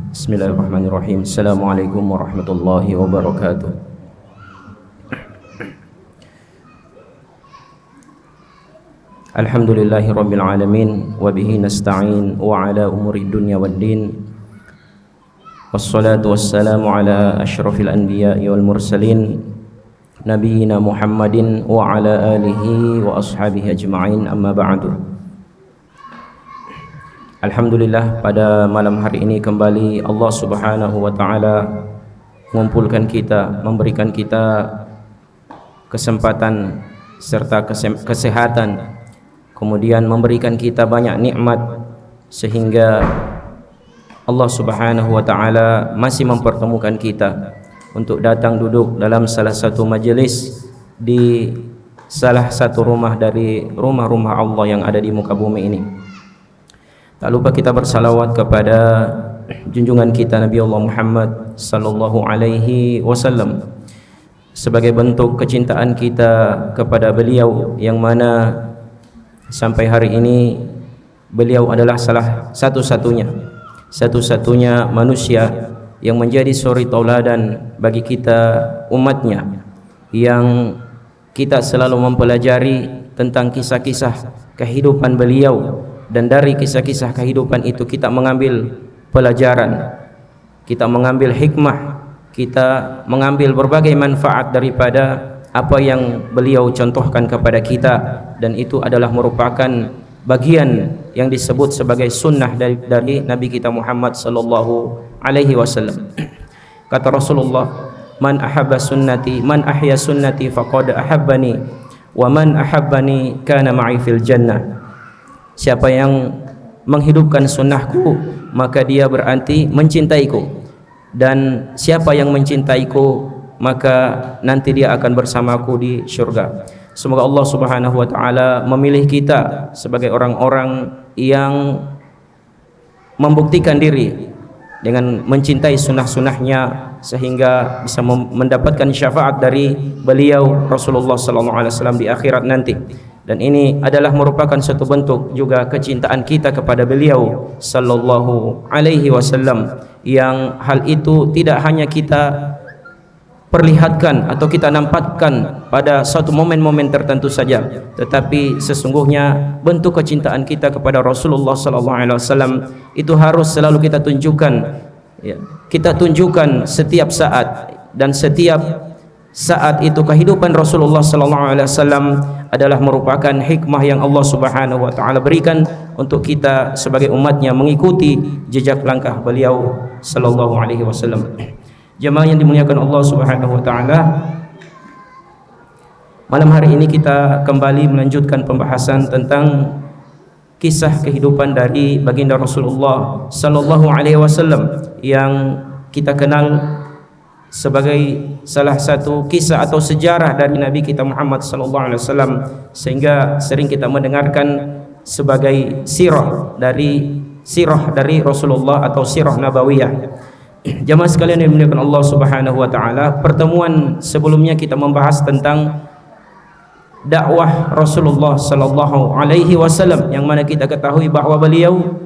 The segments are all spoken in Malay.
Bismillahirrahmanirrahim. Assalamualaikum warahmatullahi wabarakatuh. Alhamdulillahi rabbil alamin wa bihi nasta'in wa ala umuri dunya waddin. Wassalatu wassalamu ala asyrafil anbiya'i wal mursalin nabiyyina Muhammadin wa ala alihi wa ashabihi ajma'in, amma ba'du. Alhamdulillah, pada malam hari ini kembali Allah Subhanahu wa taala mengumpulkan kita, memberikan kita kesempatan serta kesehatan, kemudian memberikan kita banyak nikmat, sehingga Allah Subhanahu wa taala masih mempertemukan kita untuk datang duduk dalam salah satu majelis di salah satu rumah dari rumah-rumah Allah yang ada di muka bumi ini. Tak lupa kita bersalawat kepada junjungan kita Nabi Allah Muhammad sallallahu alaihi wasallam sebagai bentuk kecintaan kita kepada beliau, yang mana sampai hari ini beliau adalah salah satu-satunya manusia yang menjadi suri tauladan bagi kita umatnya, yang kita selalu mempelajari tentang kisah-kisah kehidupan beliau, dan dari kisah-kisah kehidupan itu kita mengambil pelajaran, kita mengambil hikmah, kita mengambil berbagai manfaat daripada apa yang beliau contohkan kepada kita, dan itu adalah merupakan bagian yang disebut sebagai sunnah dari Nabi kita Muhammad sallallahu alaihi wasallam. Kata Rasulullah, man ahabba sunnati, man ahya sunnati faqad ahabbani, wa man ahabbani kana ma'i fil jannah. Siapa yang menghidupkan sunnahku, maka dia berarti mencintaiku, dan siapa yang mencintaiku, maka nanti dia akan bersamaku di syurga. Semoga Allah Subhanahu wa taala memilih kita sebagai orang-orang yang membuktikan diri dengan mencintai sunnah-sunnahnya, sehingga bisa mendapatkan syafaat dari beliau Rasulullah sallallahu alaihi wasallam di akhirat nanti. Dan ini adalah merupakan satu bentuk juga kecintaan kita kepada beliau sallallahu alaihi wasallam, yang hal itu tidak hanya kita perlihatkan atau kita nampakkan pada suatu momen-momen tertentu saja, tetapi sesungguhnya bentuk kecintaan kita kepada Rasulullah sallallahu alaihi wasallam itu harus selalu kita tunjukkan, ya. Kita tunjukkan setiap saat, dan setiap saat itu kehidupan Rasulullah sallallahu alaihi wasallam adalah merupakan hikmah yang Allah Subhanahu wa taala berikan untuk kita sebagai umatnya mengikuti jejak langkah beliau sallallahu alaihi wasallam. Jemaah yang dimuliakan Allah Subhanahu wa taala, malam hari ini kita kembali melanjutkan pembahasan tentang kisah kehidupan dari baginda Rasulullah sallallahu alaihi wasallam yang kita kenal sebagai salah satu kisah atau sejarah dari Nabi kita Muhammad sallallahu alaihi wasallam, sehingga sering kita mendengarkan sebagai sirah dari Rasulullah atau sirah nabawiyah. Jamaah sekalian yang dimuliakan Allah Subhanahu wa taala, pertemuan sebelumnya kita membahas tentang dakwah Rasulullah sallallahu alaihi wasallam, yang mana kita ketahui bahwa beliau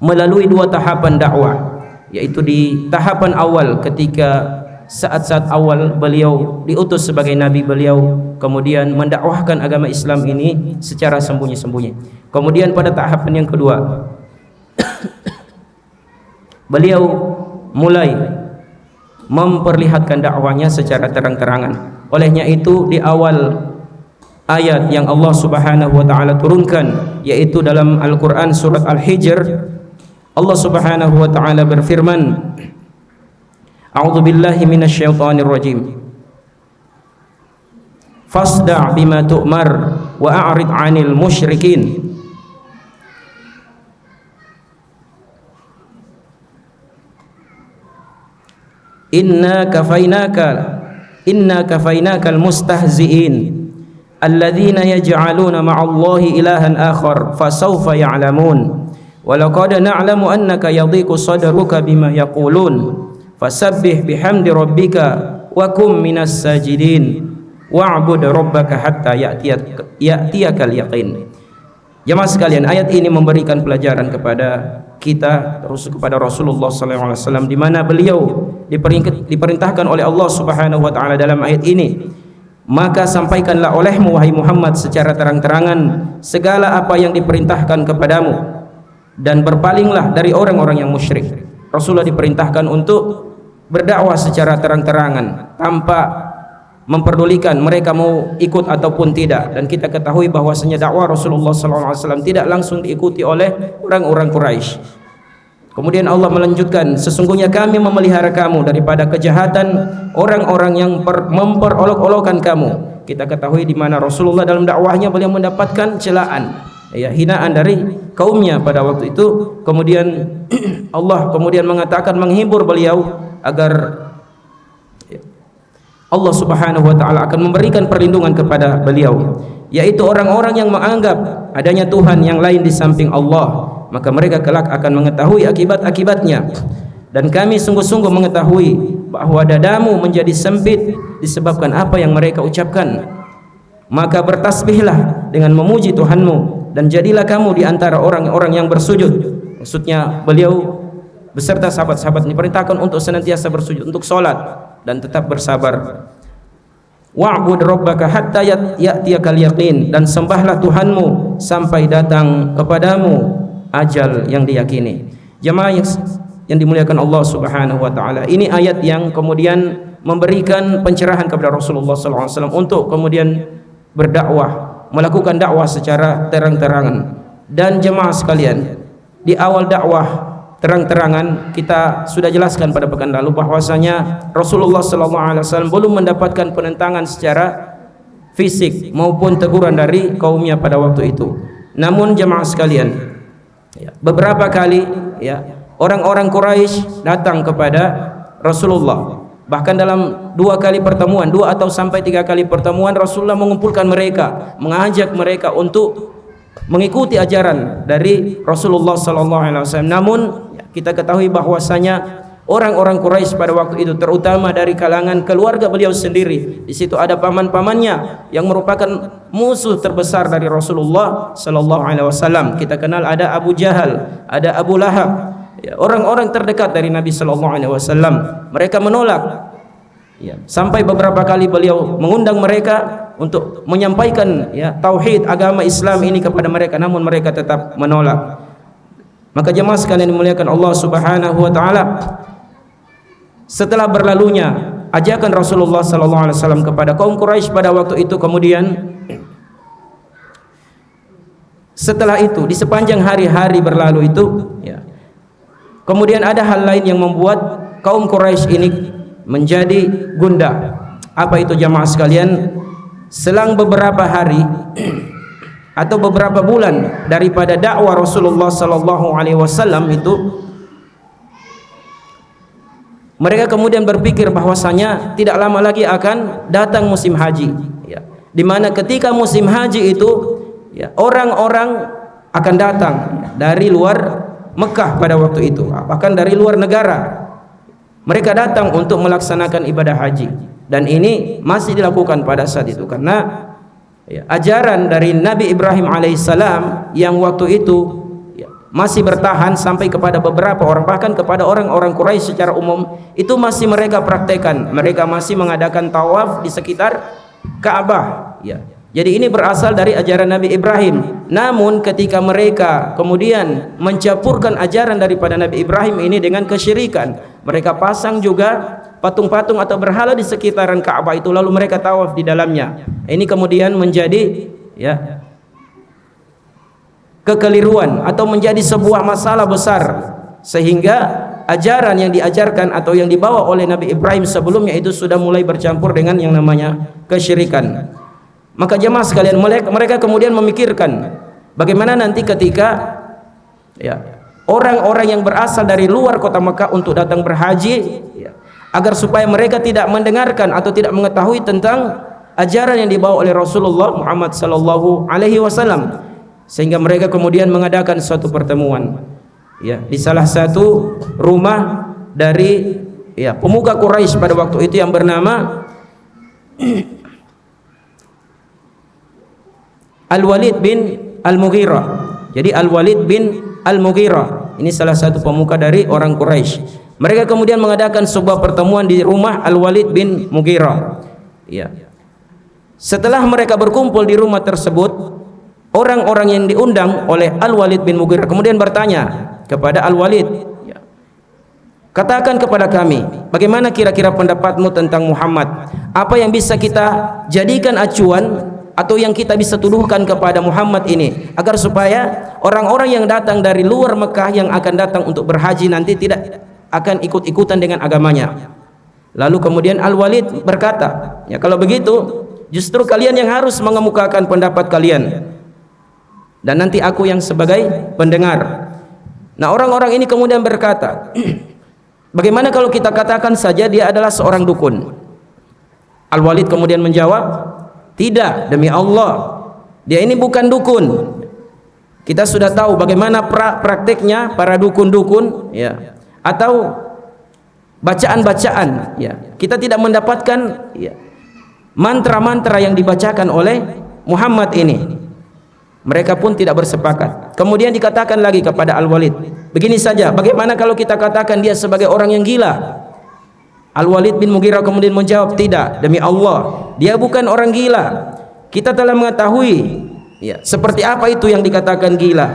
melalui dua tahapan dakwah, yaitu di tahapan awal ketika saat-saat awal beliau diutus sebagai nabi, beliau kemudian mendakwahkan agama Islam ini secara sembunyi-sembunyi. Kemudian pada tahapan yang kedua beliau mulai memperlihatkan dakwahnya secara terang-terangan. Olehnya itu di awal ayat yang Allah Subhanahu wa taala turunkan, yaitu dalam Al-Qur'an surat Al-Hijr, Allah Subhanahu wa taala berfirman, A'udzu billahi minasyaitonir rajim. Fasda' bima tu'mar wa a'rid 'anil musyrikin. Inna kafainakal mustahzi'in alladzina yaj'aluna ma'allahi ilahan akhar fasawfa ya'lamun. Walaqad na'lamu annaka yadhiqu sadruka bima yaqulun fasabbih bihamdi rabbika wa kum minas sajidin wa'bud rabbaka hatta ya'tiyakal yaqin. Jemaah sekalian, ayat ini memberikan pelajaran kepada kita, terus kepada Rasulullah SAW, di mana beliau diperintahkan oleh Allah Subhanahu wa taala dalam ayat ini, maka sampaikanlah olehmu wahai Muhammad secara terang-terangan segala apa yang diperintahkan kepadamu dan berpalinglah dari orang-orang yang musyrik. Rasulullah diperintahkan untuk berdakwah secara terang-terangan tanpa memperdulikan mereka mau ikut ataupun tidak. Dan kita ketahui bahwasanya dakwah Rasulullah SAW tidak langsung diikuti oleh orang-orang Quraisy. Kemudian Allah melanjutkan, sesungguhnya kami memelihara kamu daripada kejahatan orang-orang yang memperolok-olokkan kamu. Kita ketahui di mana Rasulullah dalam dakwahnya beliau mendapatkan celaan, hinaan dari kaumnya pada waktu itu. Kemudian Allah kemudian mengatakan, menghibur beliau agar Allah Subhanahu wa taala akan memberikan perlindungan kepada beliau, yaitu orang-orang yang menganggap adanya Tuhan yang lain di samping Allah, maka mereka kelak akan mengetahui akibat-akibatnya. Dan kami sungguh-sungguh mengetahui bahwa dadamu menjadi sempit disebabkan apa yang mereka ucapkan. Maka bertasbihlah dengan memuji Tuhanmu dan jadilah kamu di antara orang-orang yang bersujud. Maksudnya beliau beserta sahabat-sahabat diperintahkan untuk senantiasa bersujud, untuk sholat dan tetap bersabar. Wa'bud rabbaka hatta ya'tiyakal yaqin, dan sembahlah Tuhanmu sampai datang kepadamu ajal yang diyakini. Jemaah yang dimuliakan Allah Subhanahu wa taala, ini ayat yang kemudian memberikan pencerahan kepada Rasulullah SAW untuk kemudian berdakwah, melakukan dakwah secara terang-terangan. Dan jemaah sekalian, di awal dakwah terang-terangan kita sudah jelaskan pada pekan lalu bahwasanya Rasulullah SAW belum mendapatkan penentangan secara fisik maupun teguran dari kaumnya pada waktu itu. Namun jemaah sekalian, beberapa kali orang-orang Quraisy datang kepada Rasulullah. Bahkan dalam 2 kali pertemuan, 2 atau sampai 3 kali pertemuan, Rasulullah mengumpulkan mereka, mengajak mereka untuk mengikuti ajaran dari Rasulullah SAW. Namun kita ketahui bahwasanya orang-orang Quraisy pada waktu itu, terutama dari kalangan keluarga beliau sendiri, di situ ada paman-pamannya yang merupakan musuh terbesar dari Rasulullah SAW. Kita kenal ada Abu Jahal, ada Abu Lahab, orang-orang terdekat dari Nabi SAW. Mereka menolak, sampai beberapa kali beliau mengundang mereka untuk menyampaikan tauhid agama Islam ini kepada mereka, namun mereka tetap menolak. Maka jemaah sekalian dimuliakan Allah Subhanahu wa taala, setelah berlalunya ajakan Rasulullah SAW kepada kaum Quraisy pada waktu itu, kemudian setelah itu di sepanjang hari-hari berlalu itu, kemudian ada hal lain yang membuat kaum Quraisy ini menjadi gundah. Apa itu jemaah sekalian? Selang beberapa hari atau beberapa bulan daripada dakwah Rasulullah SAW itu, mereka kemudian berpikir bahwasanya tidak lama lagi akan datang musim haji, di mana ketika musim haji itu orang-orang akan datang dari luar Mekah pada waktu itu, bahkan dari luar negara. Mereka datang untuk melaksanakan ibadah haji, dan ini masih dilakukan pada saat itu karena ajaran dari Nabi Ibrahim alaihissalam yang waktu itu masih bertahan sampai kepada beberapa orang, bahkan kepada orang-orang Quraisy secara umum itu masih mereka praktekkan. Mereka masih mengadakan tawaf di sekitar Ka'bah. Jadi ini berasal dari ajaran Nabi Ibrahim. Namun ketika mereka kemudian mencampurkan ajaran daripada Nabi Ibrahim ini dengan kesyirikan, mereka pasang juga patung-patung atau berhala di sekitaran Ka'bah itu, lalu mereka tawaf di dalamnya. Ini kemudian menjadi kekeliruan atau menjadi sebuah masalah besar, sehingga ajaran yang diajarkan atau yang dibawa oleh Nabi Ibrahim sebelumnya itu sudah mulai bercampur dengan yang namanya kesyirikan. Maka jemaah sekalian, mereka kemudian memikirkan bagaimana nanti ketika orang-orang yang berasal dari luar kota Mekah untuk datang berhaji, agar supaya mereka tidak mendengarkan atau tidak mengetahui tentang ajaran yang dibawa oleh Rasulullah Muhammad SAW. Sehingga mereka kemudian mengadakan suatu pertemuan di salah satu rumah dari pemuka Quraisy pada waktu itu yang bernama Al-Walid bin Al-Mughirah. Jadi Al-Walid bin Al-Mughirah ini salah satu pemuka dari orang Quraisy. Mereka kemudian mengadakan sebuah pertemuan di rumah Al-Walid bin Mughirah. Ya. Setelah mereka berkumpul di rumah tersebut, orang-orang yang diundang oleh Al-Walid bin Mughirah kemudian bertanya kepada Al-Walid, ya, katakan kepada kami, bagaimana kira-kira pendapatmu tentang Muhammad? Apa yang bisa kita jadikan acuan atau yang kita bisa tuduhkan kepada Muhammad ini, agar supaya orang-orang yang datang dari luar Mekah yang akan datang untuk berhaji nanti tidak akan ikut-ikutan dengan agamanya. Lalu kemudian Al-Walid berkata, ya kalau begitu justru kalian yang harus mengemukakan pendapat kalian dan nanti aku yang sebagai pendengar. Nah, orang-orang ini kemudian berkata, bagaimana kalau kita katakan saja dia adalah seorang dukun? Al-Walid kemudian menjawab, tidak, demi Allah, dia ini bukan dukun. Kita sudah tahu bagaimana prakteknya para dukun-dukun, ya, atau bacaan-bacaan, ya. Kita tidak mendapatkan, ya, mantra-mantra yang dibacakan oleh Muhammad ini. Mereka pun tidak bersepakat. Kemudian dikatakan lagi kepada Al-Walid, begini saja, bagaimana kalau kita katakan dia sebagai orang yang gila? Al-Walid bin Mughirah kemudian menjawab, tidak, demi Allah, dia bukan orang gila. Kita telah mengetahui, ya, seperti apa itu yang dikatakan gila.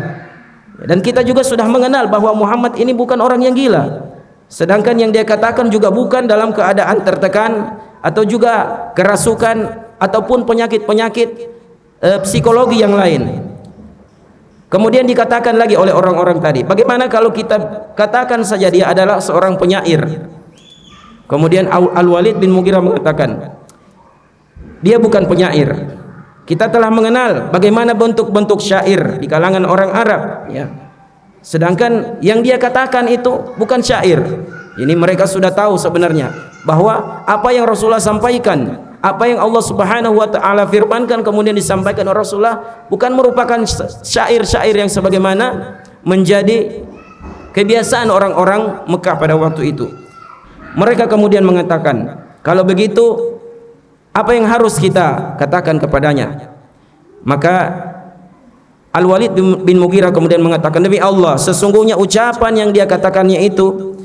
Dan kita juga sudah mengenal bahwa Muhammad ini bukan orang yang gila. Sedangkan yang dia katakan juga bukan dalam keadaan tertekan atau juga kerasukan ataupun penyakit-penyakit psikologi yang lain. Kemudian dikatakan lagi oleh orang-orang tadi, bagaimana kalau kita katakan saja dia adalah seorang penyair? Kemudian Al-Walid bin Mughirah mengatakan, dia bukan penyair. Kita telah mengenal bagaimana bentuk-bentuk syair di kalangan orang Arab, ya. Sedangkan yang dia katakan itu bukan syair. Ini mereka sudah tahu sebenarnya bahwa apa yang Rasulullah sampaikan, apa yang Allah Subhanahu wa taala firmankan kemudian disampaikan oleh Rasulullah bukan merupakan syair-syair yang sebagaimana menjadi kebiasaan orang-orang Mekah pada waktu itu. Mereka kemudian mengatakan, kalau begitu apa yang harus kita katakan kepadanya? Maka Al-Walid bin Mughirah kemudian mengatakan, demi Allah, sesungguhnya ucapan yang dia katakannya itu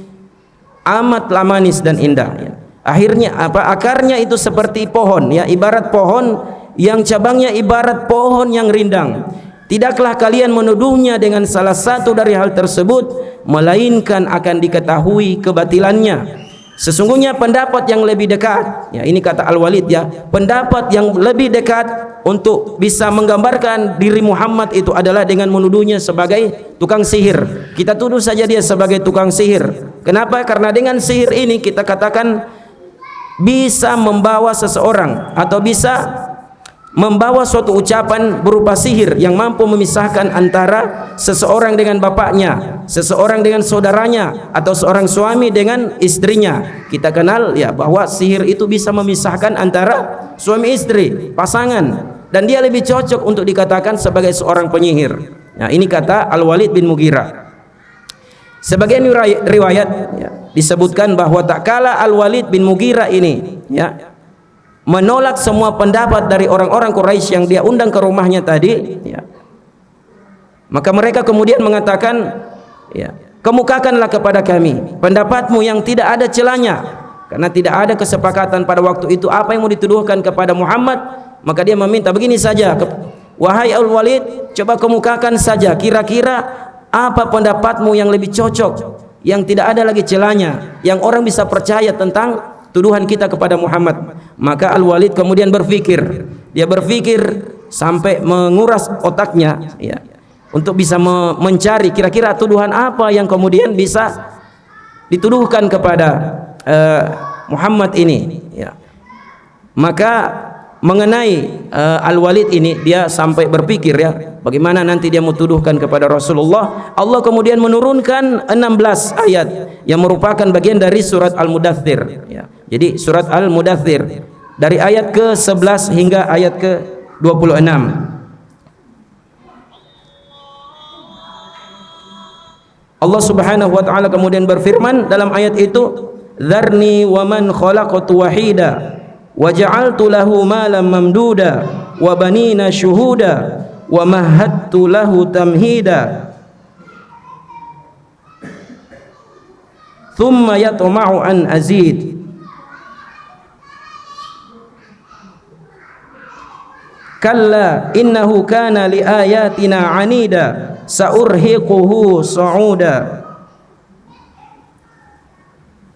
amatlah manis dan indah, ya. Akhirnya akarnya itu seperti pohon, ya, ibarat pohon yang cabangnya ibarat pohon yang rindang. Tidaklah kalian menuduhnya dengan salah satu dari hal tersebut, melainkan akan diketahui kebatilannya. Sesungguhnya pendapat yang lebih dekat, ya, ini kata Al-Walid, ya, pendapat yang lebih dekat untuk bisa menggambarkan diri Muhammad itu adalah dengan menuduhnya sebagai tukang sihir. Kita tuduh saja dia sebagai tukang sihir. Kenapa? Karena dengan sihir ini kita katakan bisa membawa seseorang atau bisa membawa suatu ucapan berupa sihir yang mampu memisahkan antara seseorang dengan bapaknya, seseorang dengan saudaranya, atau seorang suami dengan istrinya. Kita kenal, ya, bahwa sihir itu bisa memisahkan antara suami istri, pasangan, dan dia lebih cocok untuk dikatakan sebagai seorang penyihir. Nah, ini kata Al-Walid bin Mughirah. Sebagian riwayat, ya, disebutkan bahwa tak kala Al-Walid bin Mughirah ini, ya, menolak semua pendapat dari orang-orang Quraisy yang dia undang ke rumahnya tadi, ya, maka mereka kemudian mengatakan, ya, kemukakanlah kepada kami pendapatmu yang tidak ada celahnya, karena tidak ada kesepakatan pada waktu itu apa yang mau dituduhkan kepada Muhammad. Maka dia meminta, begini saja, wahai Al-Walid, coba kemukakan saja kira-kira apa pendapatmu yang lebih cocok, yang tidak ada lagi celahnya, yang orang bisa percaya tentang tuduhan kita kepada Muhammad. Maka Al-Walid kemudian berpikir, dia berpikir sampai menguras otaknya, ya, untuk bisa mencari kira-kira tuduhan apa yang kemudian bisa dituduhkan kepada Muhammad ini, ya. Maka mengenai Al-Walid ini dia sampai berpikir, ya, bagaimana nanti dia menuduhkan kepada Rasulullah. Allah kemudian menurunkan 16 ayat yang merupakan bagian dari surat Al-Mudaththir, ya. Jadi surat Al-Mudaththir dari ayat ke-11 hingga ayat ke-26. Allah Subhanahu wa taala kemudian berfirman dalam ayat itu, "Dzarni wa man khalaqtu wahida wa ja'altu lahu malan mamduda wa banina syuhuda wa mahattu lahu tamhida thumma yatma'u an azid. Kalla innahu kana li ayatina anida saurhiquhu sa'uda.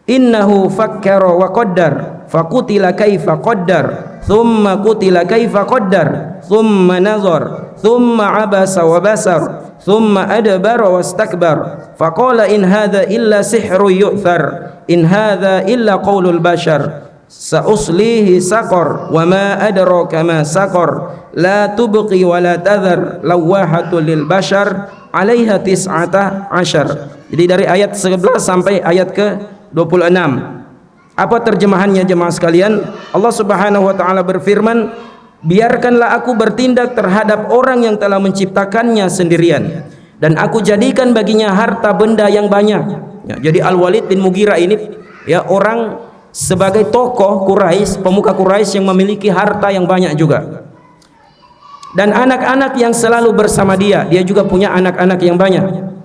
Innahu fakkara wa qaddar faqutila kaifa qaddar thumma qutila kaifa qaddar thumma nazar thumma abasa wa basar thumma adbara wastakbar faqala in hadha illa sihrun yu'thar in hadha illa qaulul bashar sauslihi saqar wa ma adraka ma saqar la tubqi wa la tadhar lawahatul lil bashar 'alaiha tis'ata asyar. Jadi dari ayat 11 sampai ayat ke 26. Apa terjemahannya jemaah sekalian? Allah Subhanahu wa taala berfirman, biarkanlah aku bertindak terhadap orang yang telah menciptakannya sendirian dan aku jadikan baginya harta benda yang banyak. Ya, jadi Al-Walid bin Mughirah ini ya orang sebagai tokoh Quraisy, pemuka Quraisy yang memiliki harta yang banyak juga. Dan anak-anak yang selalu bersama dia juga punya anak-anak yang banyak.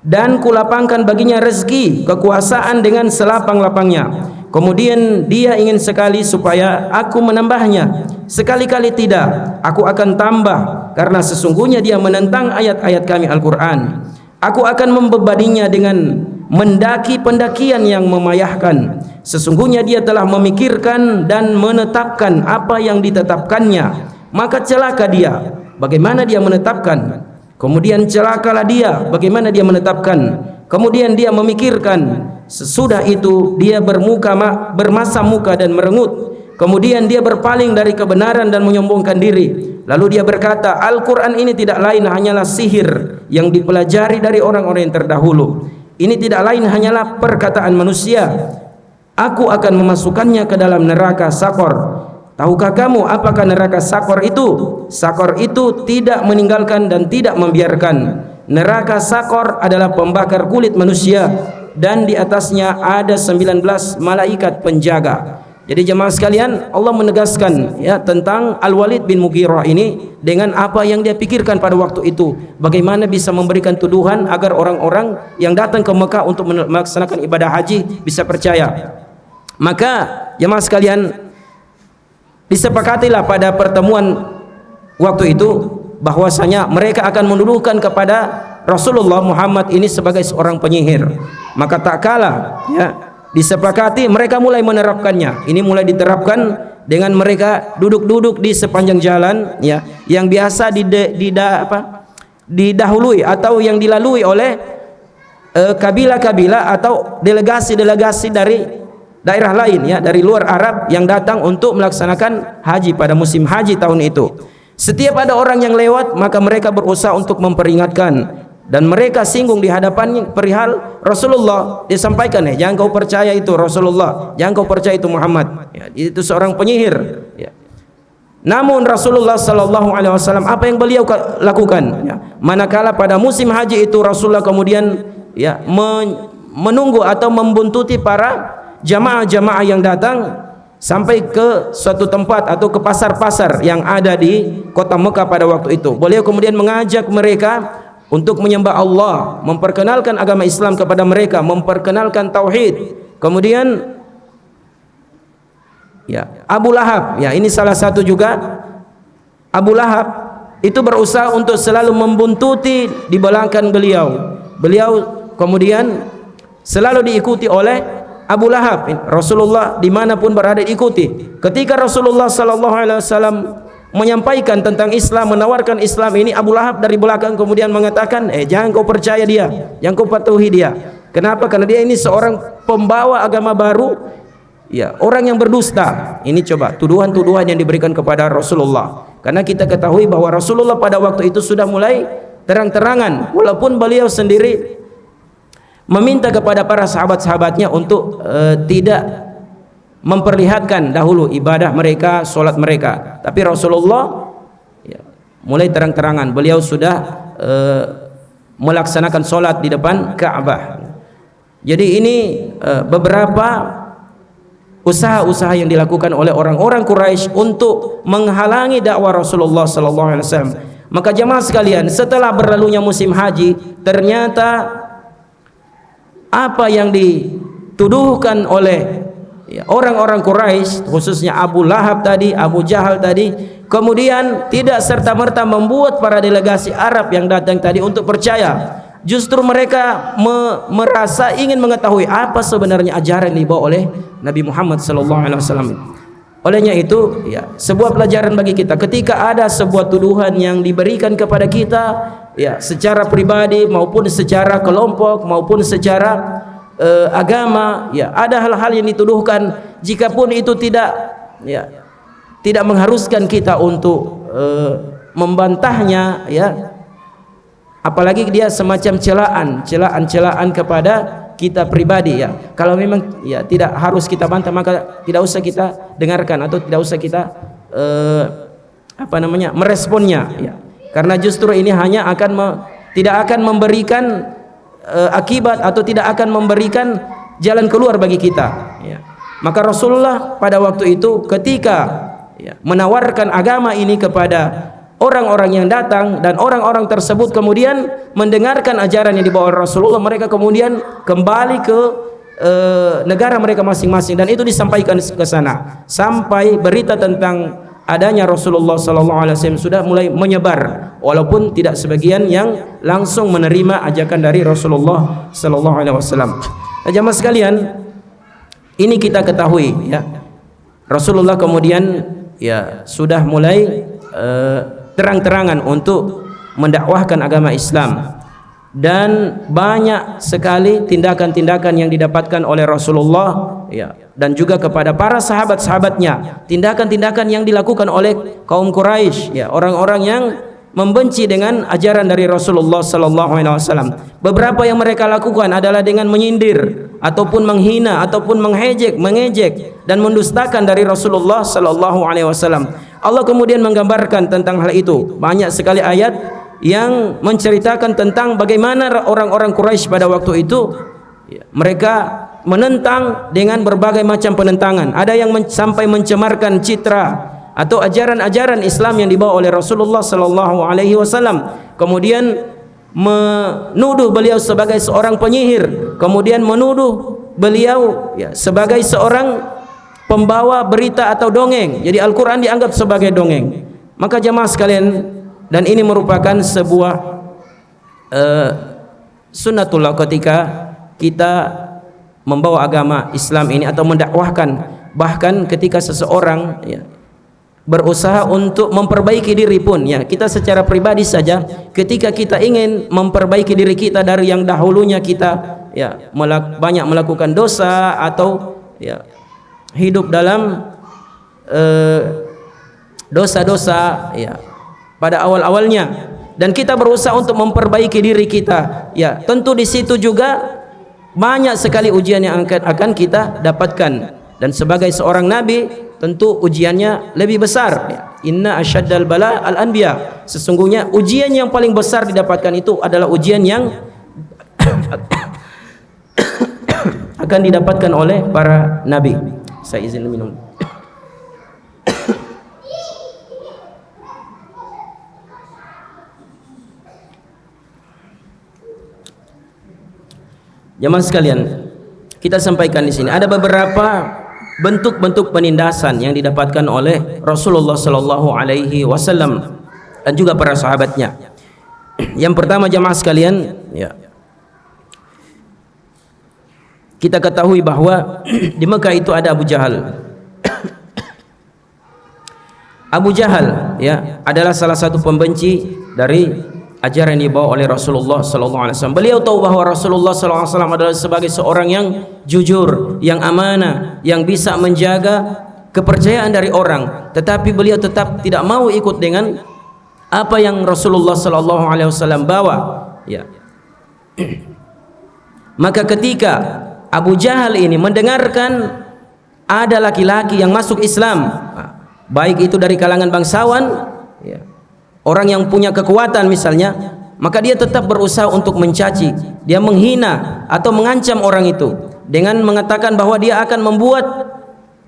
Dan kulapangkan baginya rezeki, kekuasaan dengan selapang-lapangnya. Kemudian dia ingin sekali supaya aku menambahnya. Sekali-kali tidak, aku akan tambah, karena sesungguhnya dia menentang ayat-ayat kami Al-Quran. Aku akan membebaninya dengan mendaki pendakian yang memayahkan. Sesungguhnya dia telah memikirkan dan menetapkan apa yang ditetapkannya. Maka celaka dia, bagaimana dia menetapkan? Kemudian celakalah dia, bagaimana dia menetapkan? Kemudian dia memikirkan, sesudah itu dia bermasa muka dan merengut. Kemudian dia berpaling dari kebenaran dan menyombongkan diri. Lalu dia berkata, Al-Quran ini tidak lain hanyalah sihir yang dipelajari dari orang-orang yang terdahulu. Ini tidak lain hanyalah perkataan manusia. Aku akan memasukkannya ke dalam neraka Sakor. Tahukah kamu apakah neraka Sakor itu? Sakor itu tidak meninggalkan dan tidak membiarkan. Neraka Sakor adalah pembakar kulit manusia dan di atasnya ada 19 malaikat penjaga. Jadi jemaah sekalian, Allah menegaskan ya tentang Al-Walid bin Mughirah ini dengan apa yang dia pikirkan pada waktu itu. Bagaimana bisa memberikan tuduhan agar orang-orang yang datang ke Mekah untuk melaksanakan ibadah haji bisa percaya. Maka jemaah sekalian, disepakatilah pada pertemuan waktu itu bahwasanya mereka akan menuduhkan kepada Rasulullah Muhammad ini sebagai seorang penyihir. Maka tak kalah ya disepakati, mereka mulai menerapkannya. Ini mulai diterapkan dengan mereka duduk-duduk di sepanjang jalan ya yang biasa didahului atau yang dilalui oleh kabilah-kabilah atau delegasi-delegasi dari daerah lain ya, dari luar Arab yang datang untuk melaksanakan haji pada musim haji tahun itu. Setiap ada orang yang lewat, maka mereka berusaha untuk memperingatkan dan mereka singgung di hadapan perihal Rasulullah. Disampaikan jangan kau percaya itu Rasulullah, jangan kau percaya itu Muhammad ya, itu seorang penyihir ya. Namun Rasulullah sallallahu alaihi wasallam apa yang beliau lakukan ya, manakala pada musim haji itu Rasulullah kemudian ya menunggu atau membuntuti para jamaah-jamaah yang datang sampai ke suatu tempat atau ke pasar-pasar yang ada di kota Mekah pada waktu itu. Beliau kemudian mengajak mereka untuk menyembah Allah, memperkenalkan agama Islam kepada mereka, memperkenalkan tauhid. Kemudian ya Abu Lahab ya, ini salah satu juga. Abu Lahab itu berusaha untuk selalu membuntuti di belakang beliau. Beliau kemudian selalu diikuti oleh Abu Lahab. Rasulullah dimanapun berada diikuti. Ketika Rasulullah sallallahu alaihi wasallam menyampaikan tentang Islam, menawarkan Islam ini, Abu Lahab dari belakang kemudian mengatakan, jangan kau percaya dia, jangan kau patuhi dia. Kenapa? Karena dia ini seorang pembawa agama baru, ya, orang yang berdusta. Ini coba tuduhan-tuduhan yang diberikan kepada Rasulullah. Karena kita ketahui bahwa Rasulullah pada waktu itu sudah mulai terang-terangan, walaupun beliau sendiri meminta kepada para sahabat-sahabatnya untuk tidak memperlihatkan dahulu ibadah mereka, solat mereka. Tapi Rasulullah ya, mulai terang-terangan beliau sudah melaksanakan solat di depan Ka'bah. Jadi ini beberapa usaha-usaha yang dilakukan oleh orang-orang Quraisy untuk menghalangi dakwah Rasulullah sallallahu alaihi wasallam. Maka jemaah sekalian, setelah berlalunya musim haji, ternyata apa yang dituduhkan oleh orang-orang Quraisy, khususnya Abu Lahab tadi, Abu Jahal tadi, kemudian tidak serta-merta membuat para delegasi Arab yang datang tadi untuk percaya. Justru mereka merasa ingin mengetahui apa sebenarnya ajaran yang dibawa oleh Nabi Muhammad sallallahu alaihi wasallam. Olehnya itu, sebuah pelajaran bagi kita ketika ada sebuah tuduhan yang diberikan kepada kita, secara pribadi maupun secara kelompok maupun secara agama, ada hal-hal yang dituduhkan, jikapun itu tidak mengharuskan kita untuk membantahnya, apalagi dia semacam celaan kepada kita pribadi, kalau memang tidak harus kita bantah, maka tidak usah kita dengarkan atau tidak usah kita meresponnya, karena justru ini hanya tidak akan memberikan akibat atau tidak akan memberikan jalan keluar bagi kita. Maka Rasulullah pada waktu itu ketika menawarkan agama ini kepada orang-orang yang datang, dan orang-orang tersebut kemudian mendengarkan ajaran yang dibawa Rasulullah, mereka kemudian kembali ke negara mereka masing-masing, dan itu disampaikan ke sana sampai berita tentang adanya Rasulullah sallallahu alaihi wasallam sudah mulai menyebar, walaupun tidak sebagian yang langsung menerima ajakan dari Rasulullah sallallahu alaihi wasallam. Jemaah sekalian, ini kita ketahui, Rasulullah kemudian sudah mulai terang-terangan untuk mendakwahkan agama Islam, dan banyak sekali tindakan-tindakan yang didapatkan oleh Rasulullah dan juga kepada para sahabat-sahabatnya, tindakan-tindakan yang dilakukan oleh kaum Quraisy, orang-orang yang membenci dengan ajaran dari Rasulullah sallallahu alaihi wasallam. Beberapa yang mereka lakukan adalah dengan menyindir ataupun menghina ataupun mengejek dan mendustakan dari Rasulullah sallallahu alaihi wasallam. Allah kemudian menggambarkan tentang hal itu. Banyak sekali ayat yang menceritakan tentang bagaimana orang-orang Quraisy pada waktu itu mereka menentang dengan berbagai macam penentangan. Ada yang sampai mencemarkan citra atau ajaran-ajaran Islam yang dibawa oleh Rasulullah sallallahu alaihi wasallam. Kemudian menuduh beliau sebagai seorang penyihir, kemudian menuduh beliau sebagai seorang pembawa berita atau dongeng. Jadi Al-Quran dianggap sebagai dongeng. Maka jamaah sekalian, dan ini merupakan sebuah sunnatullah ketika kita membawa agama Islam ini atau mendakwahkan, bahkan ketika seseorang berusaha untuk memperbaiki diri pun, kita secara pribadi saja ketika kita ingin memperbaiki diri kita dari yang dahulunya kita banyak melakukan dosa atau hidup dalam dosa-dosa pada awal-awalnya, dan kita berusaha untuk memperbaiki diri kita, tentu di situ juga banyak sekali ujian yang akan kita dapatkan, dan sebagai seorang nabi tentu ujiannya lebih besar. Inna asyaddal bala al-anbiya, sesungguhnya ujian yang paling besar didapatkan itu adalah ujian yang akan didapatkan oleh para nabi. Saya izin minum. Jemaah sekalian, kita sampaikan di sini ada beberapa bentuk-bentuk penindasan yang didapatkan oleh Rasulullah sallallahu alaihi wasallam dan juga para sahabatnya. Yang pertama jemaah sekalian, kita ketahui bahwa di Mekah itu ada Abu Jahal. Abu Jahal adalah salah satu pembenci dari ajaran yang dibawa oleh Rasulullah sallallahu alaihi wasallam. Beliau tahu bahwa Rasulullah sallallahu alaihi wasallam adalah sebagai seorang yang jujur, yang amanah, yang bisa menjaga kepercayaan dari orang, tetapi beliau tetap tidak mau ikut dengan apa yang Rasulullah sallallahu alaihi wasallam bawa. Maka ketika Abu Jahal ini mendengarkan ada laki-laki yang masuk Islam, baik itu dari kalangan bangsawan, orang yang punya kekuatan misalnya, maka dia tetap berusaha untuk mencaci, dia menghina atau mengancam orang itu dengan mengatakan bahwa dia akan membuat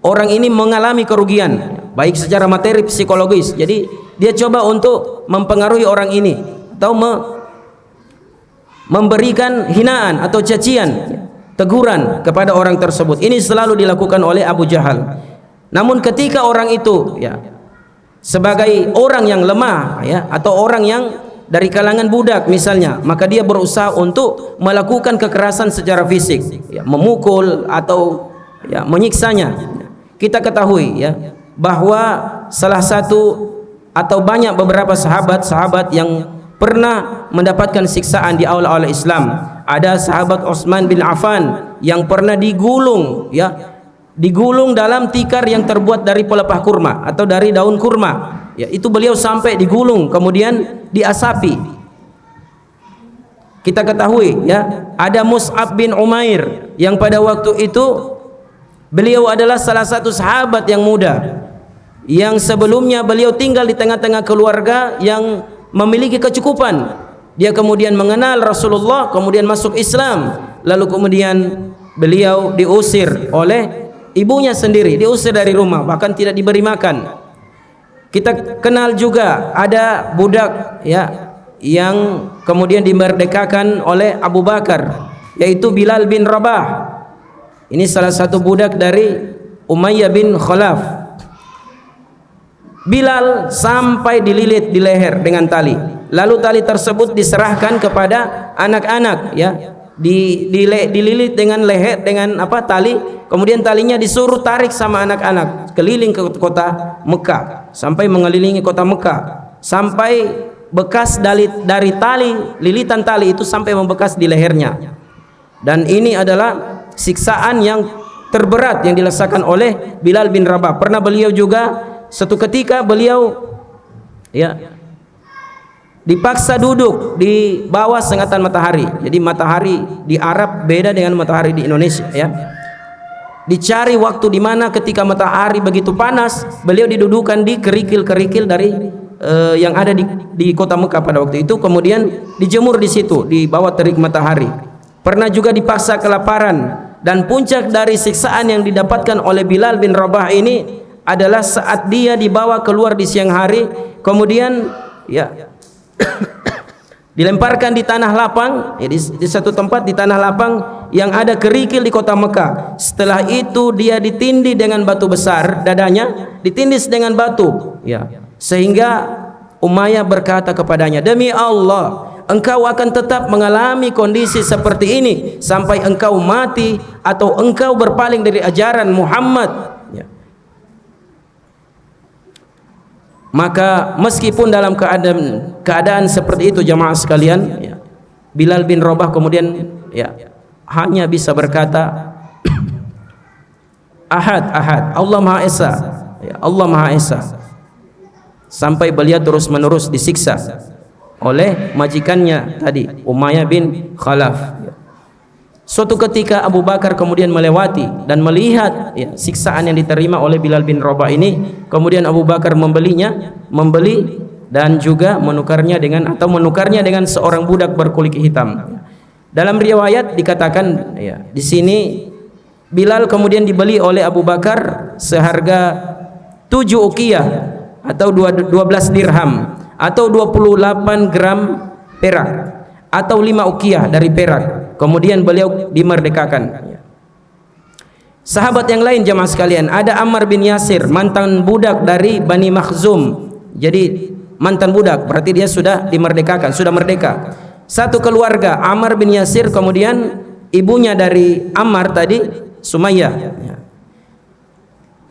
orang ini mengalami kerugian baik secara materi psikologis. Jadi dia coba untuk mempengaruhi orang ini atau memberikan hinaan atau cacian, teguran kepada orang tersebut. Ini selalu dilakukan oleh Abu Jahal. Namun ketika orang itu sebagai orang yang lemah atau orang yang dari kalangan budak misalnya, maka dia berusaha untuk melakukan kekerasan secara fisik, memukul atau menyiksanya. Kita ketahui bahwa salah satu atau banyak beberapa sahabat-sahabat yang pernah mendapatkan siksaan di awal-awal Islam. Ada sahabat Utsman bin Affan yang pernah digulung digulung dalam tikar yang terbuat dari pelepah kurma atau dari daun kurma. Itu beliau sampai digulung kemudian diasapi. Kita ketahui ada Mus'ab bin Umair yang pada waktu itu beliau adalah salah satu sahabat yang muda yang sebelumnya beliau tinggal di tengah-tengah keluarga yang memiliki kecukupan. Dia kemudian mengenal Rasulullah, kemudian masuk Islam, lalu kemudian beliau diusir oleh ibunya sendiri, diusir dari rumah, bahkan tidak diberi makan. Kita kenal juga ada budak yang kemudian dimerdekakan oleh Abu Bakar, yaitu Bilal bin Rabah. Ini salah satu budak dari Umayyah bin Khalaf. Bilal sampai dililit di leher dengan tali, lalu tali tersebut diserahkan kepada anak-anak, dililit dengan leher dengan tali, kemudian talinya disuruh tarik sama anak-anak keliling ke kota Mekah, sampai mengelilingi kota Mekah, sampai bekas dari tali, lilitan tali itu sampai membekas di lehernya. Dan ini adalah siksaan yang terberat yang dirasakan oleh Bilal bin Rabah. Pernah beliau juga satu ketika beliau dipaksa duduk di bawah sengatan matahari. Jadi matahari di Arab beda dengan matahari di Indonesia Dicari waktu di mana ketika matahari begitu panas, beliau didudukan di kerikil-kerikil dari yang ada di kota Mekah pada waktu itu, kemudian dijemur di situ di bawah terik matahari. Pernah juga dipaksa kelaparan, dan puncak dari siksaan yang didapatkan oleh Bilal bin Rabah ini adalah saat dia dibawa keluar di siang hari, kemudian dilemparkan di tanah lapang, di satu tempat di tanah lapang yang ada kerikil di kota Mekah. Setelah itu dia ditindih dengan batu besar, dadanya ditindis dengan batu, sehingga Umayyah berkata kepadanya, demi Allah, engkau akan tetap mengalami kondisi seperti ini sampai engkau mati atau engkau berpaling dari ajaran Muhammad. Maka meskipun dalam keadaan seperti itu, jamaah sekalian, Bilal bin Rabah kemudian hanya bisa berkata Ahad, Ahad, Allah Maha Esa, Allah Maha Esa, sampai beliau terus menerus disiksa oleh majikannya tadi, Umayyah bin Khalaf. Suatu ketika Abu Bakar kemudian melewati dan melihat siksaan yang diterima oleh Bilal bin Rabah ini, kemudian Abu Bakar membeli dan juga menukarnya dengan seorang budak berkulit hitam. Dalam riwayat dikatakan di sini Bilal kemudian dibeli oleh Abu Bakar seharga 7 uqiyah atau 12 dirham atau 28 gram perak atau 5 uqiyah dari perak. Kemudian beliau dimerdekakan. Sahabat yang lain, jamaah sekalian, ada Ammar bin Yasir, mantan budak dari Bani Makhzum. Jadi mantan budak, berarti dia sudah dimerdekakan, sudah merdeka. Satu keluarga, Ammar bin Yasir, kemudian ibunya dari Ammar tadi, Sumayyah.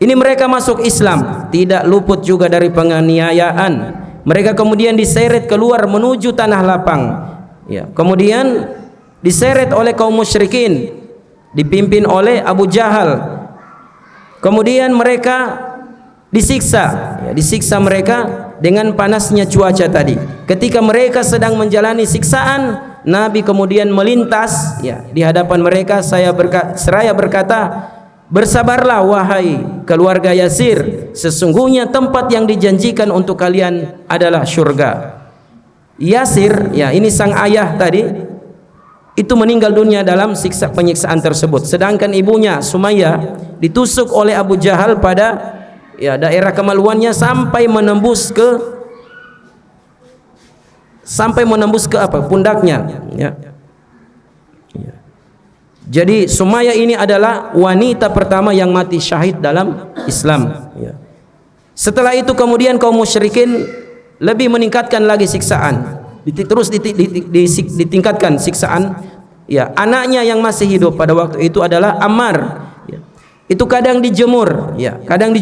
Ini mereka masuk Islam, tidak luput juga dari penganiayaan. Mereka kemudian diseret keluar menuju tanah lapang. Kemudian diseret oleh kaum musyrikin dipimpin oleh Abu Jahal. Kemudian mereka disiksa mereka dengan panasnya cuaca tadi. Ketika mereka sedang menjalani siksaan, Nabi kemudian melintas di hadapan mereka seraya berkata, bersabarlah wahai keluarga Yasir, sesungguhnya tempat yang dijanjikan untuk kalian adalah surga. Yasir, ini sang ayah tadi, itu meninggal dunia dalam penyiksaan tersebut. Sedangkan ibunya Sumayyah ditusuk oleh Abu Jahal pada daerah kemaluannya sampai menembus ke pundaknya, ya. Jadi Sumayyah ini adalah wanita pertama yang mati syahid dalam Islam, ya. Setelah itu kemudian kaum musyrikin lebih meningkatkan lagi siksaan, terus ditingkatkan siksaan. Ya, anaknya yang masih hidup pada waktu itu adalah Ammar. Ya. Itu kadang dijemur, ya, kadang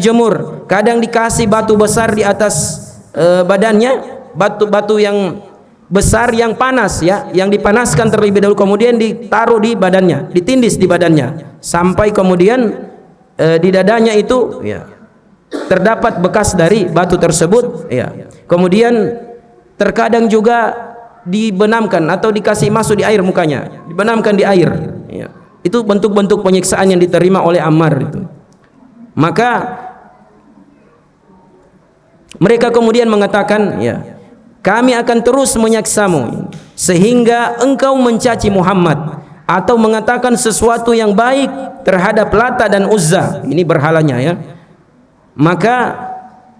dikasih batu besar di atas badannya, batu yang besar yang panas, ya, yang dipanaskan terlebih dahulu, kemudian ditaruh di badannya, ditindis di badannya, sampai kemudian di dadanya itu, ya, terdapat bekas dari batu tersebut, ya. Kemudian terkadang juga dibenamkan atau dikasih masuk di air mukanya, dibenamkan di air, ya. Itu bentuk-bentuk penyiksaan yang diterima oleh Ammar itu. Maka mereka kemudian mengatakan, ya, kami akan terus menyiksamu sehingga engkau mencaci Muhammad atau mengatakan sesuatu yang baik terhadap Lata dan Uzza, ini berhalanya, ya. Maka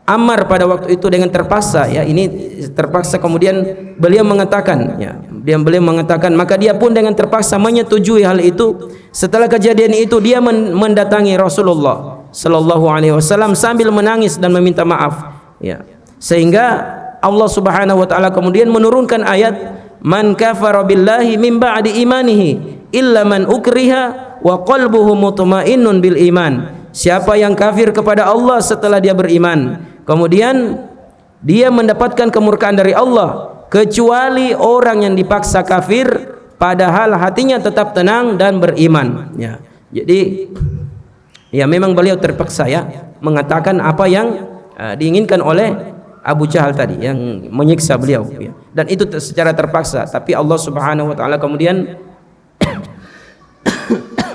Ammar pada waktu itu dengan terpaksa, ya, ini terpaksa kemudian beliau mengatakan, ya, beliau mengatakan, maka dia pun dengan terpaksa menyetujui hal itu. Setelah kejadian itu dia mendatangi Rasulullah sallallahu alaihi wasallam sambil menangis dan meminta maaf, ya. Sehingga Allah Subhanahu wa taala kemudian menurunkan ayat, man kafara billahi min ba'di imanihi illa man ukriha wa qalbuhu mutmainnun bil iman. Siapa yang kafir kepada Allah setelah dia beriman, kemudian dia mendapatkan kemurkaan dari Allah, kecuali orang yang dipaksa kafir padahal hatinya tetap tenang dan beriman, ya. Jadi, ya, memang beliau terpaksa, ya, mengatakan apa yang diinginkan oleh Abu Jahal tadi yang menyiksa beliau, ya. Dan itu secara terpaksa, tapi Allah Subhanahu wa taala kemudian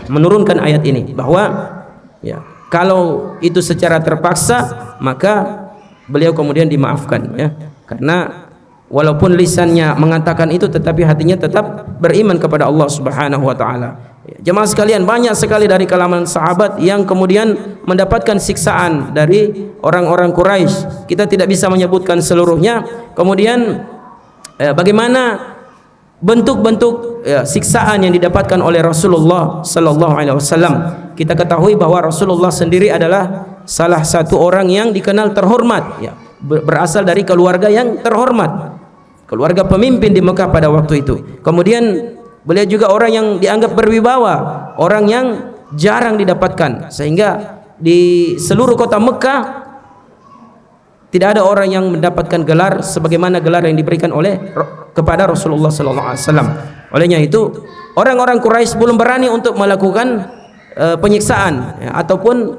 menurunkan ayat ini bahwa, ya, kalau itu secara terpaksa maka beliau kemudian dimaafkan, ya. Karena walaupun lisannya mengatakan itu tetapi hatinya tetap beriman kepada Allah Subhanahu wa taala. Jemaah sekalian, banyak sekali dari kalangan sahabat yang kemudian mendapatkan siksaan dari orang-orang Quraisy. Kita tidak bisa menyebutkan seluruhnya. Kemudian bagaimana bentuk-bentuk, ya, siksaan yang didapatkan oleh Rasulullah sallallahu alaihi wasallam. Kita ketahui bahwa Rasulullah sendiri adalah salah satu orang yang dikenal terhormat, ya, berasal dari keluarga yang terhormat, keluarga pemimpin di Mekah pada waktu itu. Kemudian beliau juga orang yang dianggap berwibawa, orang yang jarang didapatkan, sehingga di seluruh kota Mekah tidak ada orang yang mendapatkan gelar sebagaimana gelar yang diberikan kepada Rasulullah sallallahu alaihi wasallam. Olehnya itu orang-orang Quraisy belum berani untuk melakukan penyiksaan, ya, ataupun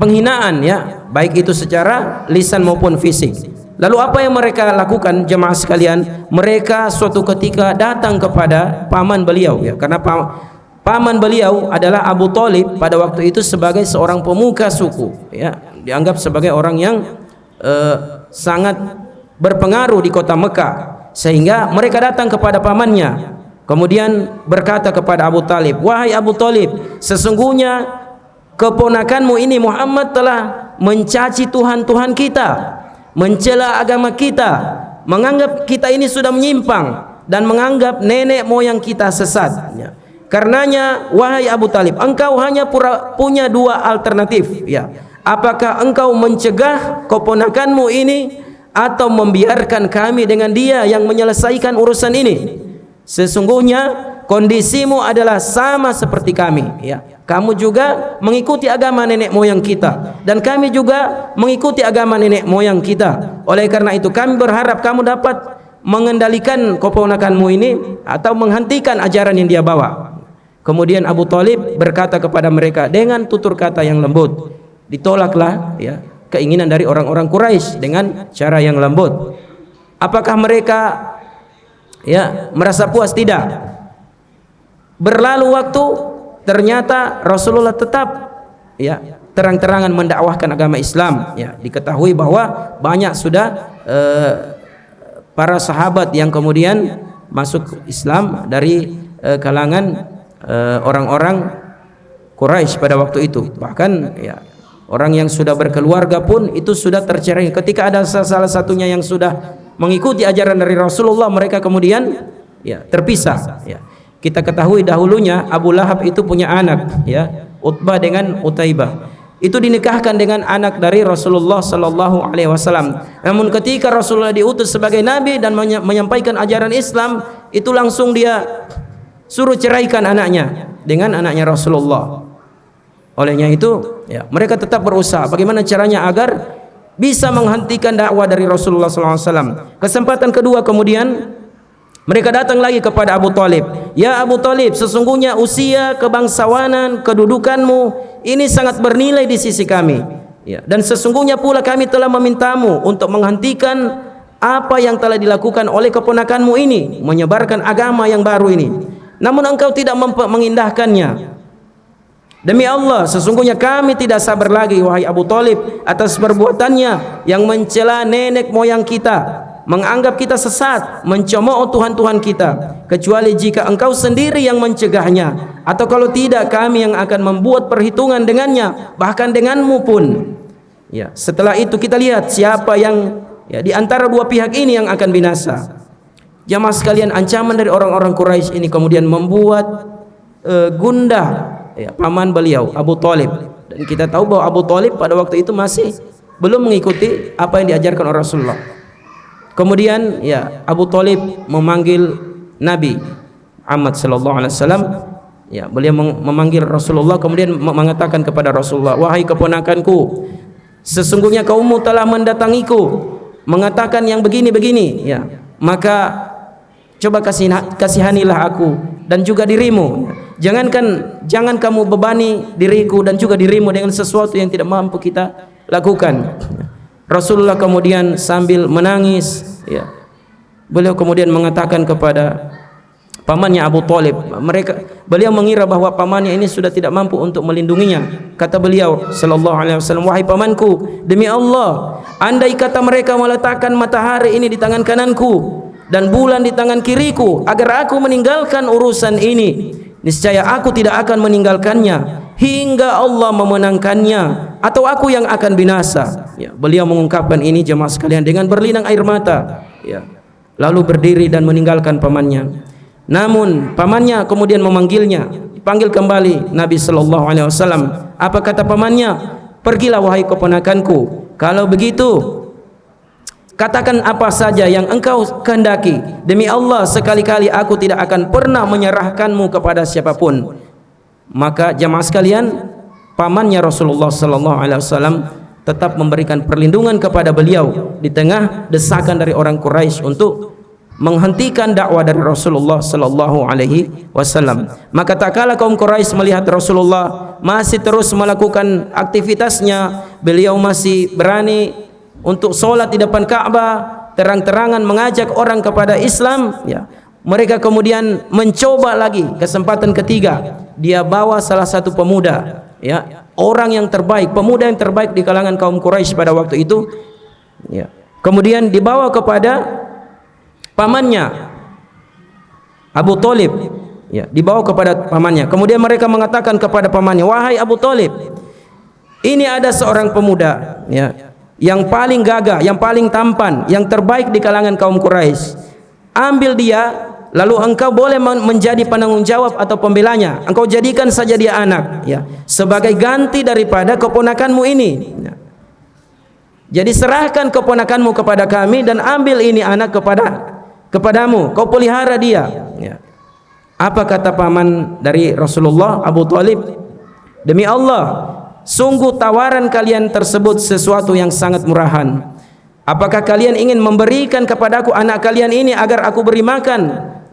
penghinaan, ya, baik itu secara lisan maupun fisik. Lalu apa yang mereka lakukan, jemaah sekalian? Mereka suatu ketika datang kepada paman beliau, ya, karena paman beliau adalah Abu Thalib pada waktu itu sebagai seorang pemuka suku, ya, dianggap sebagai orang yang sangat berpengaruh di kota Mekah, sehingga mereka datang kepada pamannya, kemudian berkata kepada Abu Thalib, wahai Abu Thalib, sesungguhnya keponakanmu ini Muhammad telah mencaci Tuhan-Tuhan kita, mencela agama kita, menganggap kita ini sudah menyimpang dan menganggap nenek moyang kita sesat. Karenanya wahai Abu Thalib, engkau hanya punya dua alternatif, ya. Apakah engkau mencegah keponakanmu ini atau membiarkan kami dengan dia yang menyelesaikan urusan ini? Sesungguhnya kondisimu adalah sama seperti kami, ya. Kamu juga mengikuti agama nenek moyang kita dan kami juga mengikuti agama nenek moyang kita. Oleh karena itu kami berharap kamu dapat mengendalikan keponakanmu ini atau menghentikan ajaran yang dia bawa. Kemudian Abu Thalib berkata kepada mereka dengan tutur kata yang lembut. Ditolaklah, ya, keinginan dari orang-orang Quraisy dengan cara yang lembut. Apakah mereka, ya, merasa puas? Tidak. Berlalu waktu, ternyata Rasulullah tetap, ya, terang-terangan mendakwahkan agama Islam, ya. Diketahui bahwa banyak sudah para sahabat yang kemudian masuk Islam dari kalangan orang-orang Quraisy pada waktu itu. Bahkan ya, orang yang sudah berkeluarga pun itu sudah tercerai. Ketika ada salah satunya yang sudah mengikuti ajaran dari Rasulullah, mereka kemudian ya terpisah. Ya. Kita ketahui dahulunya Abu Lahab itu punya anak, ya, Utbah dengan Utaibah. Itu dinikahkan dengan anak dari Rasulullah sallallahu alaihi wasallam. Namun ketika Rasulullah diutus sebagai nabi dan menyampaikan ajaran Islam, itu langsung dia suruh ceraikan anaknya dengan anaknya Rasulullah. Olehnya itu, ya, mereka tetap berusaha bagaimana caranya agar bisa menghentikan dakwah dari Rasulullah sallallahu alaihi wasallam. Kesempatan kedua kemudian mereka datang lagi kepada Abu Talib. Ya Abu Talib, sesungguhnya usia, kebangsawanan, kedudukanmu ini sangat bernilai di sisi kami. Ya, dan sesungguhnya pula kami telah memintamu untuk menghentikan apa yang telah dilakukan oleh keponakanmu ini, menyebarkan agama yang baru ini. Namun engkau tidak mengindahkannya. Demi Allah, sesungguhnya kami tidak sabar lagi wahai Abu Talib atas perbuatannya yang mencela nenek moyang kita, menganggap kita sesat, mencemooh Tuhan-Tuhan kita, kecuali jika engkau sendiri yang mencegahnya, atau kalau tidak kami yang akan membuat perhitungan dengannya, bahkan denganmu pun. Ya, setelah itu kita lihat siapa yang, ya, di antara dua pihak ini yang akan binasa. Jamaah sekalian, ancaman dari orang-orang Quraisy ini kemudian membuat gundah, ya, paman beliau Abu Talib. Dan kita tahu bahwa Abu Talib pada waktu itu masih belum mengikuti apa yang diajarkan oleh Rasulullah. Kemudian ya Abu Talib memanggil Nabi Muhammad sallallahu alaihi wasallam. Ya, beliau memanggil Rasulullah, kemudian mengatakan kepada Rasulullah, wahai keponakanku, sesungguhnya kaummu telah mendatangiku mengatakan yang begini-begini, ya. Maka coba kasihanilah aku dan juga dirimu. Jangan kamu bebani diriku dan juga dirimu dengan sesuatu yang tidak mampu kita lakukan. Rasulullah kemudian sambil menangis, ya, beliau kemudian mengatakan kepada pamannya Abu Talib, beliau mengira bahwa pamannya ini sudah tidak mampu untuk melindunginya. Kata beliau sallallahu alaihi wasallam, wahai pamanku, demi Allah, andai kata mereka meletakkan matahari ini di tangan kananku dan bulan di tangan kiriku agar aku meninggalkan urusan ini, niscaya aku tidak akan meninggalkannya hingga Allah memenangkannya atau aku yang akan binasa. Ya, beliau mengungkapkan ini jemaah sekalian dengan berlinang air mata, ya, lalu berdiri dan meninggalkan pamannya. Namun pamannya kemudian memanggilnya, dipanggil kembali Nabi sallallahu alaihi wasallam. Apa kata pamannya? Pergilah wahai keponakanku, kalau begitu katakan apa saja yang engkau kehendaki. Demi Allah, sekali-kali aku tidak akan pernah menyerahkanmu kepada siapapun. Maka jamaah sekalian, pamannya Rasulullah sallallahu alaihi wasallam tetap memberikan perlindungan kepada beliau di tengah desakan dari orang Quraisy untuk menghentikan dakwah dari Rasulullah sallallahu alaihi wasallam. Maka tak kala kaum Quraisy melihat Rasulullah masih terus melakukan aktivitasnya, beliau masih berani untuk sholat di depan Ka'bah, terang-terangan mengajak orang kepada Islam, ya, mereka kemudian mencoba lagi kesempatan ketiga. Dia bawa salah satu pemuda, ya, orang yang terbaik, pemuda yang terbaik di kalangan kaum Quraisy pada waktu itu, ya, kemudian dibawa kepada pamannya Abu Talib, ya, dibawa kepada pamannya. Kemudian mereka mengatakan kepada pamannya, wahai Abu Talib, ini ada seorang pemuda, ya, yang paling gagah, yang paling tampan, yang terbaik di kalangan kaum Quraisy. Ambil dia, lalu engkau boleh menjadi penanggung jawab atau pembelanya. Engkau jadikan saja dia anak, ya, sebagai ganti daripada keponakanmu ini. Ya. Jadi serahkan keponakanmu kepada kami dan ambil ini anak kepadamu. Kau pelihara dia. Ya. Apa kata paman dari Rasulullah, Abu Talib? Demi Allah, sungguh tawaran kalian tersebut sesuatu yang sangat murahan. Apakah kalian ingin memberikan kepadaku anak kalian ini agar aku beri makan,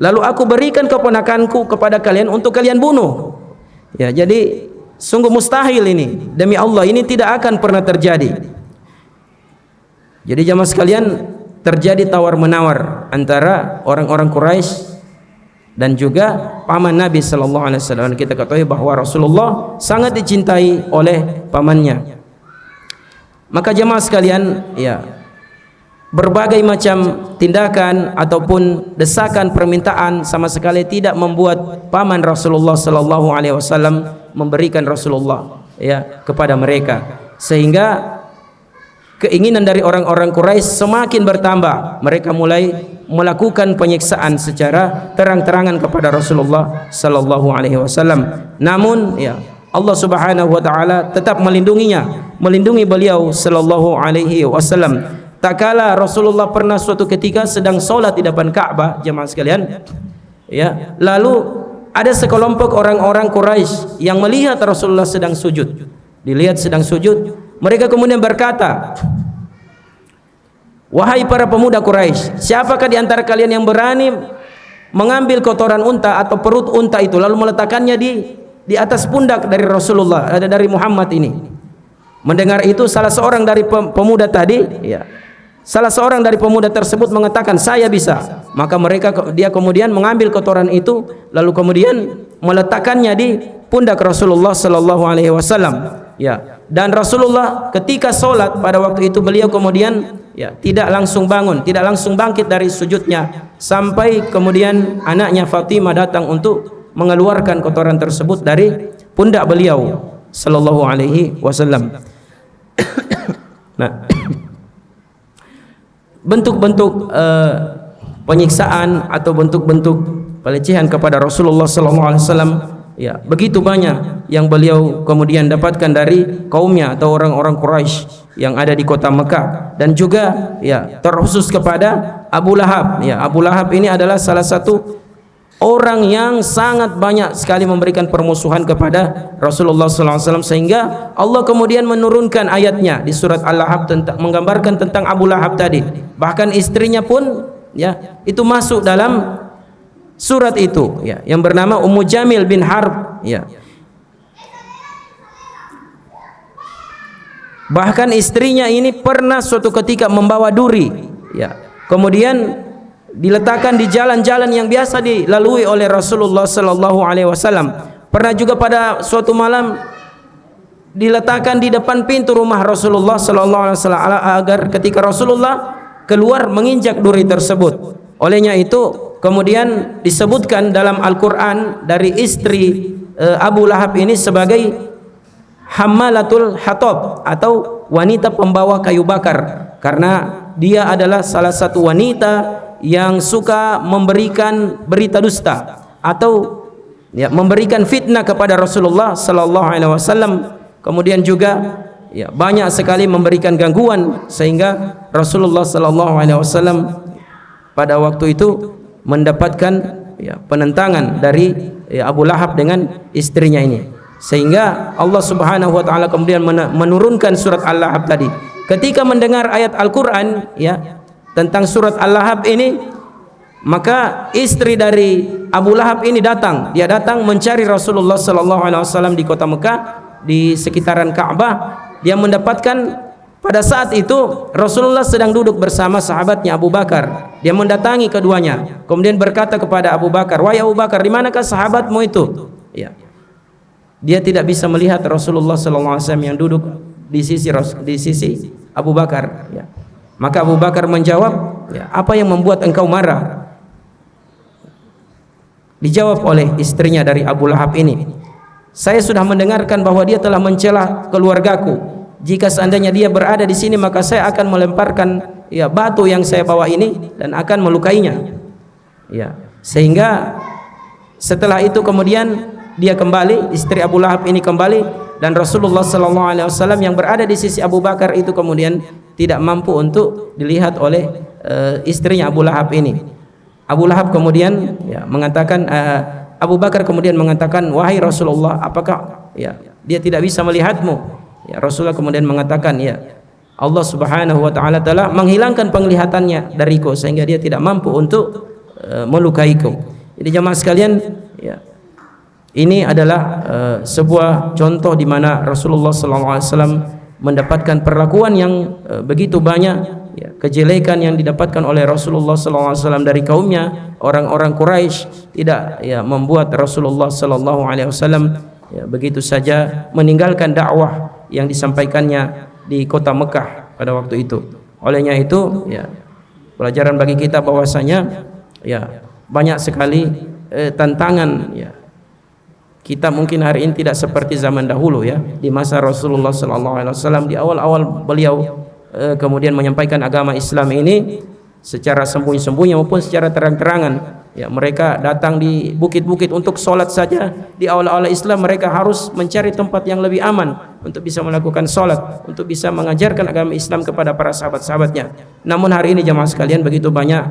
lalu aku berikan keponakanku kepada kalian untuk kalian bunuh? Ya, jadi sungguh mustahil ini. Demi Allah, ini tidak akan pernah terjadi. Jadi jamaah sekalian, terjadi tawar-menawar antara orang-orang Quraisy dan juga paman Nabi sallallahu alaihi wasallam. Kita ketahui bahwa Rasulullah sangat dicintai oleh pamannya. Maka jemaah sekalian, ya, berbagai macam tindakan ataupun desakan permintaan sama sekali tidak membuat paman Rasulullah sallallahu alaihi wasallam memberikan Rasulullah kepada mereka, sehingga keinginan dari orang-orang Quraisy semakin bertambah. Mereka mulai melakukan penyiksaan secara terang-terangan kepada Rasulullah sallallahu alaihi wasallam. Namun Allah Subhanahu wa taala tetap melindunginya, melindungi beliau sallallahu alaihi wasallam. Tak kala Rasulullah pernah suatu ketika sedang solat di depan Ka'bah, jemaah sekalian, lalu ada sekelompok orang-orang Quraisy yang melihat Rasulullah sedang sujud. Dilihat sedang sujud, mereka kemudian berkata, "Wahai para pemuda Quraisy, siapakah di antara kalian yang berani mengambil kotoran unta atau perut unta itu lalu meletakkannya di atas pundak dari Rasulullah, dari Muhammad ini?" Mendengar itu, salah seorang dari pemuda tadi, salah seorang dari pemuda tersebut mengatakan, "Saya bisa." Maka dia kemudian mengambil kotoran itu lalu kemudian meletakkannya di pundak Rasulullah sallallahu alaihi wasallam. Dan Rasulullah ketika solat pada waktu itu, beliau kemudian tidak langsung bangun, tidak langsung bangkit dari sujudnya, sampai kemudian anaknya Fatimah datang untuk mengeluarkan kotoran tersebut dari pundak beliau sallallahu alaihi wasallam. Nah, bentuk-bentuk penyiksaan atau bentuk-bentuk pelecehan kepada Rasulullah sallallahu alaihi wasallam begitu banyak yang beliau kemudian dapatkan dari kaumnya atau orang-orang Quraisy yang ada di kota Mekah, dan juga terkhusus kepada Abu Lahab. Abu Lahab ini adalah salah satu orang yang sangat banyak sekali memberikan permusuhan kepada Rasulullah sallallahu alaihi wasallam, sehingga Allah kemudian menurunkan ayatnya di surat Al-Lahab tentang menggambarkan tentang Abu Lahab tadi. Bahkan istrinya pun itu masuk dalam surat itu, yang bernama Ummu Jamil bin Harb. Bahkan istrinya ini pernah suatu ketika membawa duri, kemudian diletakkan di jalan-jalan yang biasa dilalui oleh Rasulullah sallallahu alaihi wasallam. Pernah juga pada suatu malam diletakkan di depan pintu rumah Rasulullah sallallahu alaihi wasallam agar ketika Rasulullah keluar menginjak duri tersebut. Olehnya itu kemudian disebutkan dalam Al-Qur'an dari istri Abu Lahab ini sebagai hammalatul hatab atau wanita pembawa kayu bakar, karena dia adalah salah satu wanita yang suka memberikan berita dusta atau memberikan fitnah kepada Rasulullah sallallahu alaihi wasallam. Kemudian juga banyak sekali memberikan gangguan, sehingga Rasulullah sallallahu alaihi wasallam pada waktu itu mendapatkan penentangan dari Abu Lahab dengan istrinya ini, sehingga Allah Subhanahu wa taala kemudian menurunkan surat Al-Lahab tadi. Ketika mendengar ayat Al-Qur'an tentang surat Al-Lahab ini, maka istri dari Abu Lahab ini datang. Dia datang mencari Rasulullah sallallahu alaihi wasallam di kota Mekah, di sekitaran Ka'bah. Dia mendapatkan pada saat itu Rasulullah sedang duduk bersama sahabatnya Abu Bakar. Dia mendatangi keduanya, kemudian berkata kepada Abu Bakar, "Wahai Abu Bakar, di manakah sahabatmu itu?" Dia tidak bisa melihat Rasulullah sallallahu alaihi wasallam yang duduk di sisi Abu Bakar. Maka Abu Bakar menjawab, "Apa yang membuat engkau marah?" Dijawab oleh istrinya dari Abu Lahab ini, "Saya sudah mendengarkan bahwa dia telah mencela keluargaku. Jika seandainya dia berada di sini, maka saya akan melemparkan batu yang saya bawa ini dan akan melukainya." Sehingga setelah itu kemudian dia kembali, istri Abu Lahab ini kembali, dan Rasulullah sallallahu alaihi wasallam yang berada di sisi Abu Bakar itu kemudian tidak mampu untuk dilihat oleh istrinya Abu Lahab ini. Abu Lahab kemudian mengatakan, Abu Bakar kemudian mengatakan, "Wahai Rasulullah, apakah dia tidak bisa melihatmu?" Rasulullah kemudian mengatakan, Allah Subhanahu wa taala telah menghilangkan penglihatannya dariku sehingga dia tidak mampu untuk melukaiku. Jadi jemaah sekalian, ini adalah sebuah contoh di mana Rasulullah SAW mendapatkan perlakuan yang begitu banyak, kejelekan yang didapatkan oleh Rasulullah SAW dari kaumnya. Orang-orang Quraisy tidak membuat Rasulullah SAW begitu saja meninggalkan dakwah yang disampaikannya di kota Mekah pada waktu itu. Olehnya itu Pelajaran bagi kita bahwasanya ya banyak sekali tantangan ya. Kita mungkin hari ini tidak seperti zaman dahulu ya. Di masa Rasulullah SAW di awal-awal beliau kemudian menyampaikan agama Islam ini secara sembunyi-sembunyi maupun secara terang-terangan. Ya, mereka datang di bukit-bukit untuk sholat saja. Di awal-awal Islam mereka harus mencari tempat yang lebih aman untuk bisa melakukan sholat, untuk bisa mengajarkan agama Islam kepada para sahabat-sahabatnya. Namun hari ini jamaah sekalian begitu banyak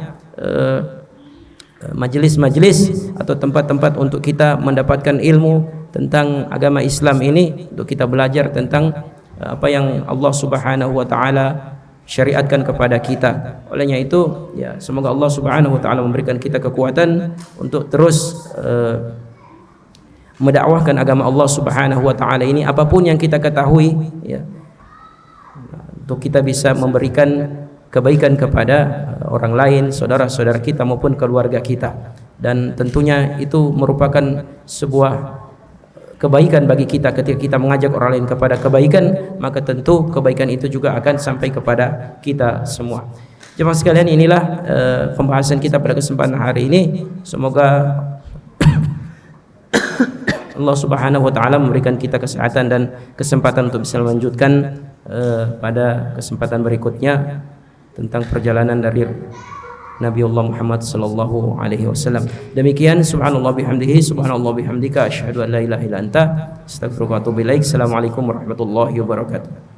majelis-majelis atau tempat-tempat untuk kita mendapatkan ilmu tentang agama Islam ini, untuk kita belajar tentang apa yang Allah Subhanahu wa taala syariatkan kepada kita. Olehnya itu ya semoga Allah Subhanahu wa taala memberikan kita kekuatan untuk terus mendakwahkan agama Allah Subhanahu wa taala ini apapun yang kita ketahui ya. Untuk kita bisa memberikan kebaikan kepada orang lain, saudara-saudara kita maupun keluarga kita. Dan tentunya itu merupakan sebuah kebaikan bagi kita ketika kita mengajak orang lain kepada kebaikan, maka tentu kebaikan itu juga akan sampai kepada kita semua. Jemaah sekalian, inilah pembahasan kita pada kesempatan hari ini. Semoga Allah Subhanahu wa taala memberikan kita kesehatan dan kesempatan untuk bisa melanjutkan pada kesempatan berikutnya tentang perjalanan dari Nabiullah Muhammad sallallahu alaihi wasallam. Demikian, subhanallah bihamdihi, subhanallah bihamdika, asyhadu an la ilaha illa anta, astaghfiruka wa atubu ilaik. Assalamualaikum warahmatullahi wabarakatuh.